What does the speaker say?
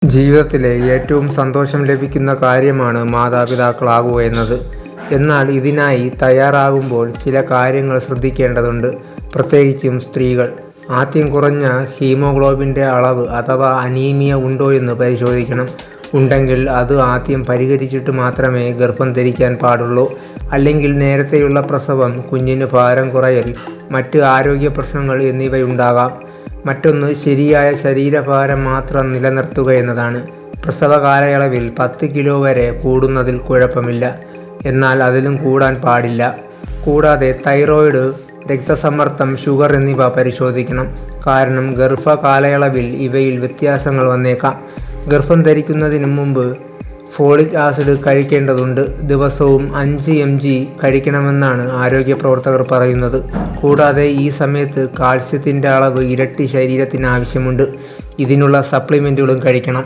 ജീവിതത്തിലെ ഏറ്റവും സന്തോഷം ലഭിക്കുന്ന കാര്യമാണ് മാതാപിതാക്കളാകുക എന്നത്. എന്നാൽ ഇതിനായി തയ്യാറാകുമ്പോൾ ചില കാര്യങ്ങൾ ശ്രദ്ധിക്കേണ്ടതുണ്ട്, പ്രത്യേകിച്ചും സ്ത്രീകൾ. ആദ്യം കുറഞ്ഞ ഹീമോഗ്ലോബിൻ്റെ അളവ് അഥവാ അനീമിയ ഉണ്ടോയെന്ന് പരിശോധിക്കണം. ഉണ്ടെങ്കിൽ അത് ആദ്യം പരിഹരിച്ചിട്ട് മാത്രമേ ഗർഭം ധരിക്കാൻ പാടുള്ളൂ. അല്ലെങ്കിൽ നേരത്തെയുള്ള പ്രസവം, കുഞ്ഞിന് ഭാരം കുറയൽ, മറ്റ് ആരോഗ്യ പ്രശ്നങ്ങൾ എന്നിവയുണ്ടാകാം. മറ്റൊന്ന് ശരിയായ ശരീരഭാരം മാത്രം നിലനിർത്തുക എന്നതാണ്. പ്രസവ കാലയളവിൽ 10 കിലോ വരെ കൂടുന്നതിൽ കുഴപ്പമില്ല, എന്നാൽ അതിലും കൂടാൻ പാടില്ല. കൂടാതെ തൈറോയിഡ്, രക്തസമ്മർദ്ദം, ഷുഗർ എന്നിവ പരിശോധിക്കണം. കാരണം ഗർഭ കാലയളവിൽ ഇവയിൽ വ്യത്യാസങ്ങൾ വന്നേക്കാം. ഗർഭം ധരിക്കുന്നതിന് മുമ്പ് ഫോളിക് ആസിഡ് കഴിക്കേണ്ടതുണ്ട്. ദിവസവും 5 mg കഴിക്കണമെന്നാണ് ആരോഗ്യ പ്രവർത്തകർ പറയുന്നത്. കൂടാതെ ഈ സമയത്ത് കാൽസ്യത്തിൻ്റെ അളവ് ഇരട്ടി ശരീരത്തിന് ആവശ്യമുണ്ട്. ഇതിനുള്ള സപ്ലിമെൻറ്റുകളും കഴിക്കണം.